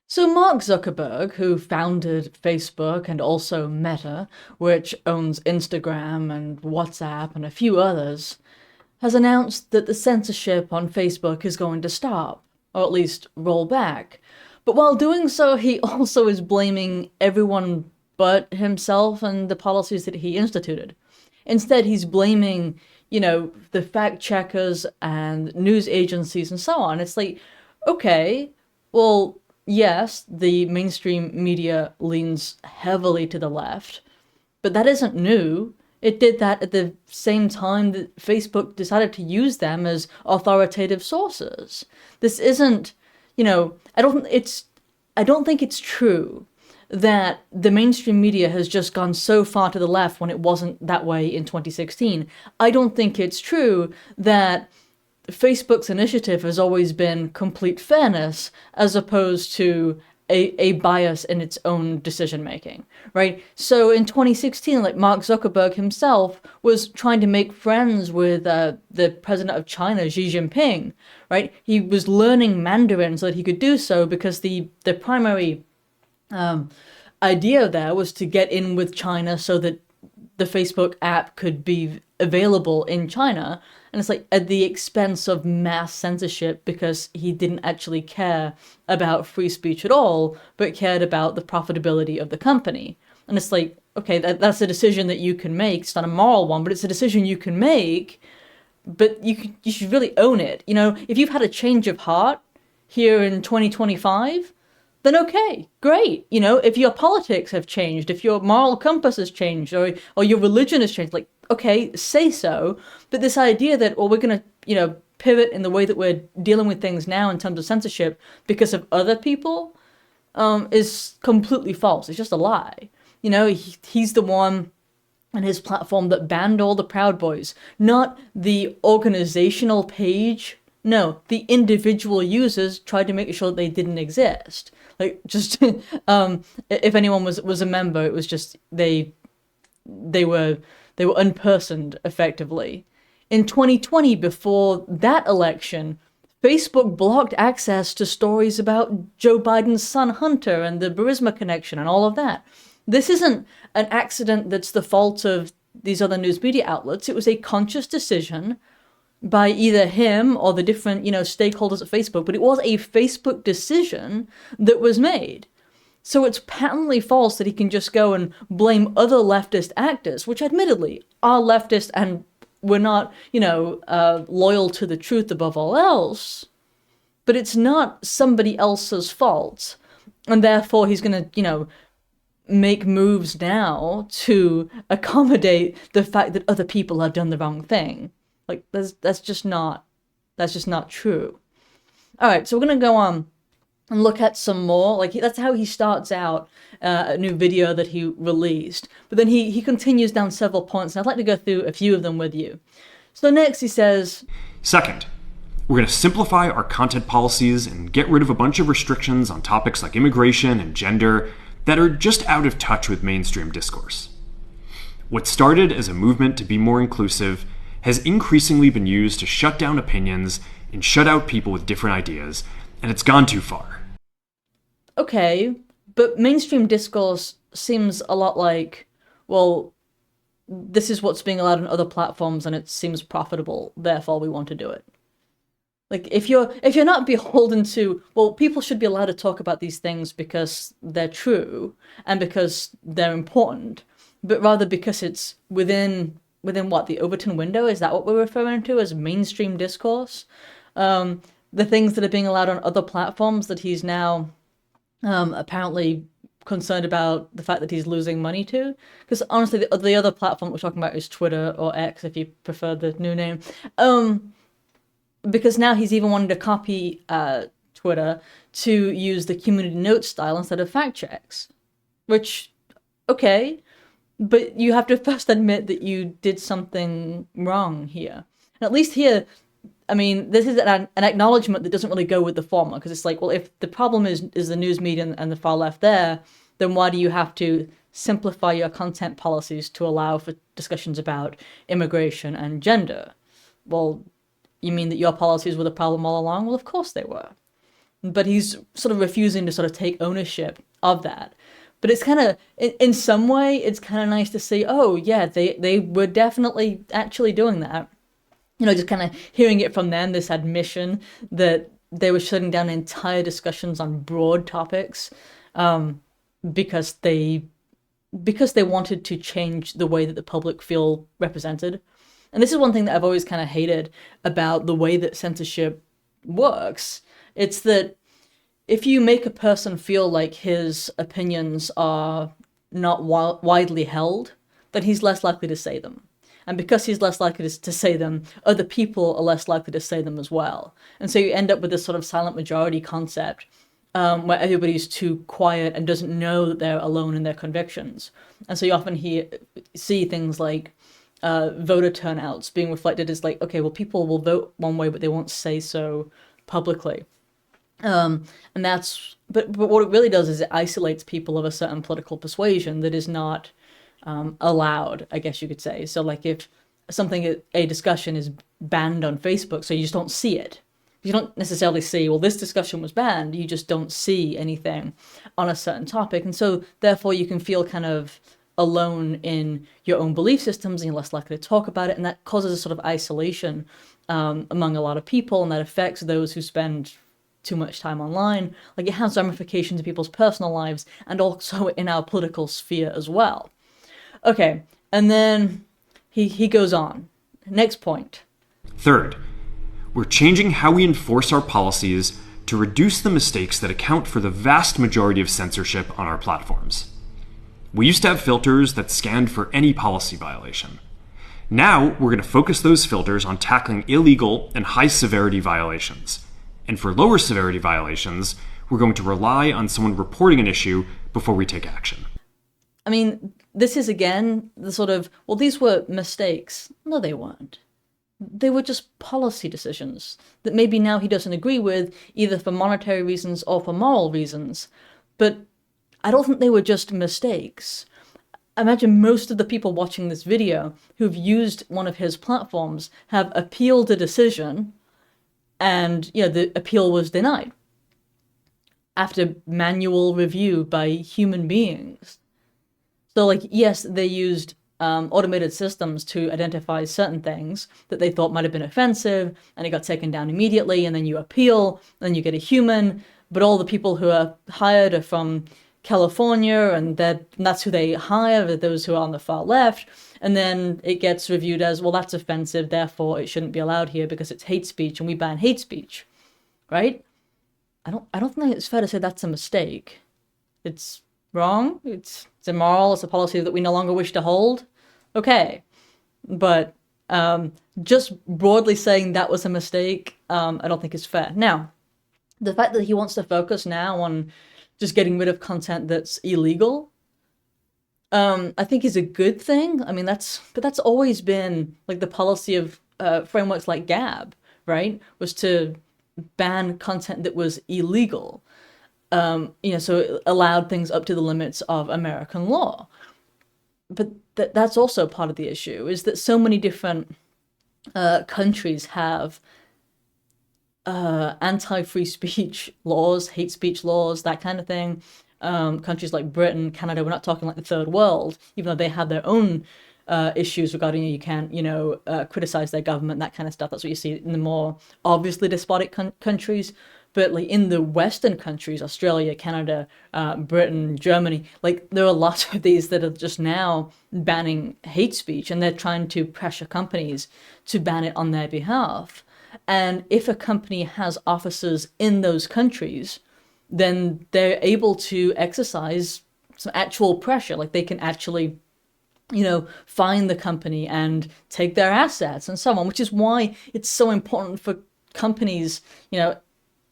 So Mark Zuckerberg, who founded Facebook and also Meta, which owns Instagram and WhatsApp and a few others, has announced that the censorship on Facebook is going to stop, or at least roll back. But while doing so, he also is blaming everyone but himself and the policies that he instituted. Instead, he's blaming, the fact checkers and news agencies and so on. It's like, okay, well, yes, the mainstream media leans heavily to the left, but that isn't new. It did that at the same time that Facebook decided to use them as authoritative sources. This isn't, I don't think it's true that the mainstream media has just gone so far to the left when it wasn't that way in 2016. I don't think it's true that Facebook's initiative has always been complete fairness as opposed to a bias in its own decision making, right? So in 2016, like Mark Zuckerberg himself was trying to make friends with the president of China, Xi Jinping, right? He was learning Mandarin so that he could do so because the primary idea there was to get in with China so that the Facebook app could be available in China. And it's like at the expense of mass censorship because he didn't actually care about free speech at all, but cared about the profitability of the company. And it's like, okay, that's a decision that you can make. It's not a moral one, but it's a decision you can make. But you should really own it. If you've had a change of heart here in 2025, then okay, great. If your politics have changed, if your moral compass has changed, or your religion has changed, like, okay, say so. But this idea that, well, we're going to, pivot in the way that we're dealing with things now in terms of censorship because of other people, is completely false. It's just a lie. He's the one and his platform that banned all the Proud Boys, not the organizational page. No, the individual users tried to make sure they didn't exist. Like, just if anyone was a member, it was just they were unpersoned effectively. In 2020, before that election, Facebook blocked access to stories about Joe Biden's son Hunter and the Burisma connection and all of that. This isn't an accident that's the fault of these other news media outlets. It was a conscious decision by either him or the different, stakeholders at Facebook, but it was a Facebook decision that was made. So it's patently false that he can just go and blame other leftist actors, which admittedly are leftist and we're not, loyal to the truth above all else. But it's not somebody else's fault. And therefore he's going to, make moves now to accommodate the fact that other people have done the wrong thing. Like, that's just not true. All right, so we're going to go on and look at some more. Like, that's how he starts out a new video that he released. But then he continues down several points, and I'd like to go through a few of them with you. So next he says, Second, we're going to simplify our content policies and get rid of a bunch of restrictions on topics like immigration and gender that are just out of touch with mainstream discourse. What started as a movement to be more inclusive has increasingly been used to shut down opinions and shut out people with different ideas, and it's gone too far. Okay, but mainstream discourse seems a lot like, well, this is what's being allowed on other platforms and it seems profitable, therefore we want to do it. Like, if you're not beholden to, well, people should be allowed to talk about these things because they're true and because they're important, but rather because it's within what, the Overton window? Is that what we're referring to as mainstream discourse? The things that are being allowed on other platforms that he's now apparently concerned about the fact that he's losing money to. Because honestly, the other platform we're talking about is Twitter, or X if you prefer the new name. Because now he's even wanting to copy Twitter to use the community notes style instead of fact checks. Which, okay, but you have to first admit that you did something wrong here. And at least here, I mean, this is an acknowledgement that doesn't really go with the former, because it's like, well, if the problem is the news media and the far left there, then why do you have to simplify your content policies to allow for discussions about immigration and gender? Well, you mean that your policies were the problem all along? Well, of course they were. but he's sort of refusing to sort of take ownership of that. But it's kind of, in some way, it's kind of nice to see, oh, yeah, they were definitely actually doing that. Just kind of hearing it from them, this admission that they were shutting down entire discussions on broad topics because they wanted to change the way that the public feel represented. And this is one thing that I've always kind of hated about the way that censorship works. It's that if you make a person feel like his opinions are not widely held, then he's less likely to say them. And because he's less likely to say them, other people are less likely to say them as well. And so you end up with this sort of silent majority concept where everybody's too quiet and doesn't know that they're alone in their convictions. And so you often see things like voter turnouts being reflected as like, okay, well, people will vote one way, but they won't say so publicly. And but what it really does is it isolates people of a certain political persuasion that is not allowed, I guess you could say. So like if a discussion is banned on Facebook, so you just don't see it. You don't necessarily see, well, this discussion was banned. You just don't see anything on a certain topic. And so therefore you can feel kind of alone in your own belief systems and you're less likely to talk about it. And that causes a sort of isolation among a lot of people, and that affects those who spend too much time online. Like it has ramifications in people's personal lives and also in our political sphere as well. Okay, and then he goes on. Next point. Third, we're changing how we enforce our policies to reduce the mistakes that account for the vast majority of censorship on our platforms. We used to have filters that scanned for any policy violation. Now we're going to focus those filters on tackling illegal and high-severity violations. And for lower severity violations, we're going to rely on someone reporting an issue before we take action. I mean, this is again the sort of, well, these were mistakes. No, they weren't. They were just policy decisions that maybe now he doesn't agree with, either for monetary reasons or for moral reasons. But I don't think they were just mistakes. I imagine most of the people watching this video who've used one of his platforms have appealed a decision, and the appeal was denied after manual review by human beings. So like, yes, they used automated systems to identify certain things that they thought might have been offensive, and it got taken down immediately, and then you appeal, and then you get a human, but all the people who are hired are from California, and that's who they hire, those who are on the far left, and then it gets reviewed as, well, that's offensive, therefore it shouldn't be allowed here because it's hate speech, and we ban hate speech, right? I don't think it's fair to say that's a mistake. It's wrong, it's immoral, it's a policy that we no longer wish to hold. Okay, but just broadly saying that was a mistake, I don't think is fair. Now, the fact that he wants to focus now on just getting rid of content that's illegal, I think is a good thing. I mean, that's always been like the policy of frameworks like Gab, right? Was to ban content that was illegal. So it allowed things up to the limits of American law. But that's also part of the issue, is that so many different countries have anti-free speech laws, hate speech laws, that kind of thing. Countries like Britain, Canada, we're not talking like the third world, even though they have their own issues regarding you can't, criticize their government, that kind of stuff. That's what you see in the more obviously despotic countries. But like in the Western countries, Australia, Canada, Britain, Germany, like there are lots of these that are just now banning hate speech, and they're trying to pressure companies to ban it on their behalf. And if a company has offices in those countries, then they're able to exercise some actual pressure. Like they can actually, fine the company and take their assets and so on, which is why it's so important for companies,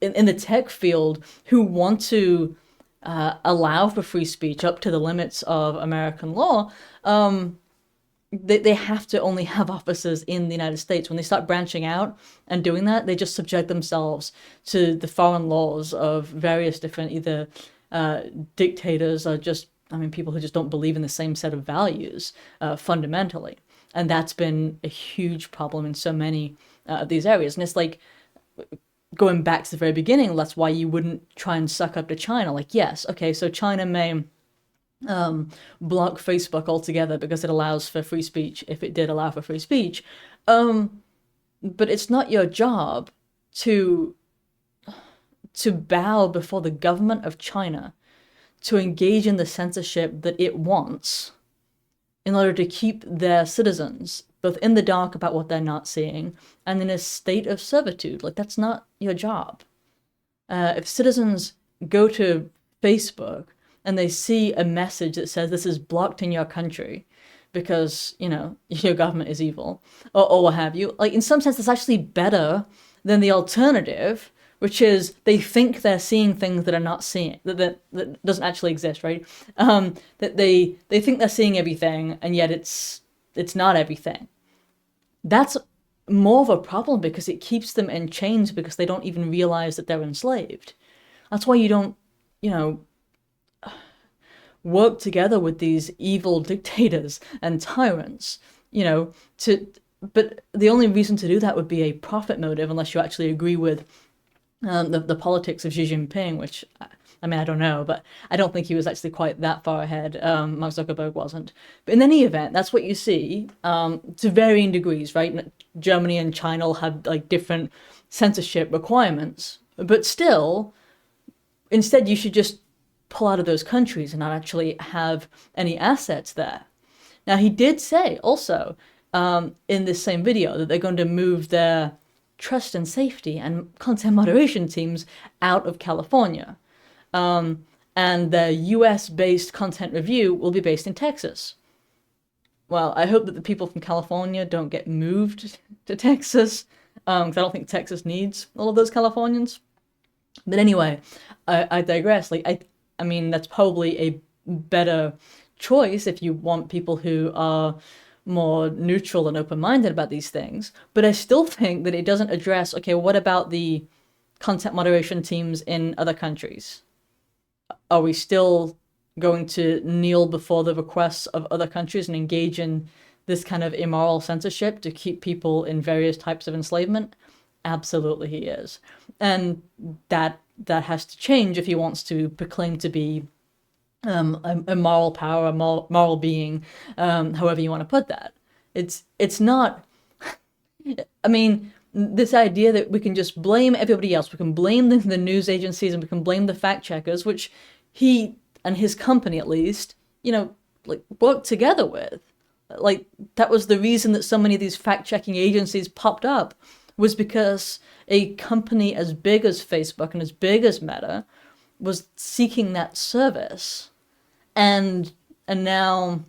in the tech field who want to allow for free speech up to the limits of American law. They have to only have offices in the United States. When they start branching out and doing that, they just subject themselves to the foreign laws of various different either dictators or people who just don't believe in the same set of values fundamentally. And that's been a huge problem in so many of these areas. And it's like, going back to the very beginning, that's why you wouldn't try and suck up to China. Like, yes, okay, so China may block Facebook altogether because it allows for free speech, if it did allow for free speech. But it's not your job to bow before the government of China, to engage in the censorship that it wants in order to keep their citizens both in the dark about what they're not seeing and in a state of servitude. Like, that's not your job. If citizens go to Facebook and they see a message that says this is blocked in your country because, you know, your government is evil, or what have you, like, in some sense, it's actually better than the alternative, which is they think they're seeing things that are not seeing, that doesn't actually exist, right? That they think they're seeing everything, and yet it's not everything. That's more of a problem because it keeps them in chains because they don't even realize that they're enslaved. That's why you don't, you know, work together with these evil dictators and tyrants, you know, but the only reason to do that would be a profit motive, unless you actually agree with the politics of Xi Jinping, which, I mean, I don't know, but I don't think he was actually quite that far ahead. Mark Zuckerberg wasn't. But in any event, that's what you see, to varying degrees, right? Germany and China have like different censorship requirements, but still, instead you should just pull out of those countries and not actually have any assets there. Now, he did say also in this same video that they're going to move their trust and safety and content moderation teams out of California. And the US-based content review will be based in Texas. Well, I hope that the people from California don't get moved to Texas, because I don't think Texas needs all of those Californians. But anyway, I digress. Like, I mean, that's probably a better choice if you want people who are more neutral and open-minded about these things. But I still think that it doesn't address, okay, what about the content moderation teams in other countries? Are we still going to kneel before the requests of other countries and engage in this kind of immoral censorship to keep people in various types of enslavement? Absolutely he is. And that has to change if he wants to proclaim to be a moral power, a moral being, however you want to put that. It's not, I mean, this idea that we can just blame everybody else, we can blame the news agencies and we can blame the fact checkers, which he and his company at least, you know, like, worked together with. Like, that was the reason that so many of these fact-checking agencies popped up, was because a company as big as Facebook and as big as Meta was seeking that service. And now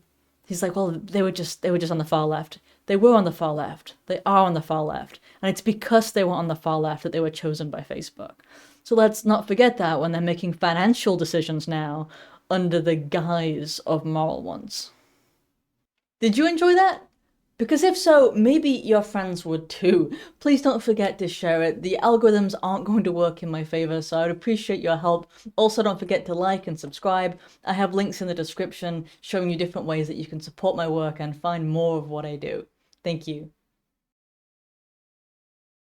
he's like, well, they were just on the far left. They were on the far left. They are on the far left. And it's because they were on the far left that they were chosen by Facebook. So let's not forget that when they're making financial decisions now under the guise of moral ones. Did you enjoy that? Because if so, maybe your friends would too. Please don't forget to share it. The algorithms aren't going to work in my favor, so I'd appreciate your help. Also, don't forget to like and subscribe. I have links in the description showing you different ways that you can support my work and find more of what I do. Thank you.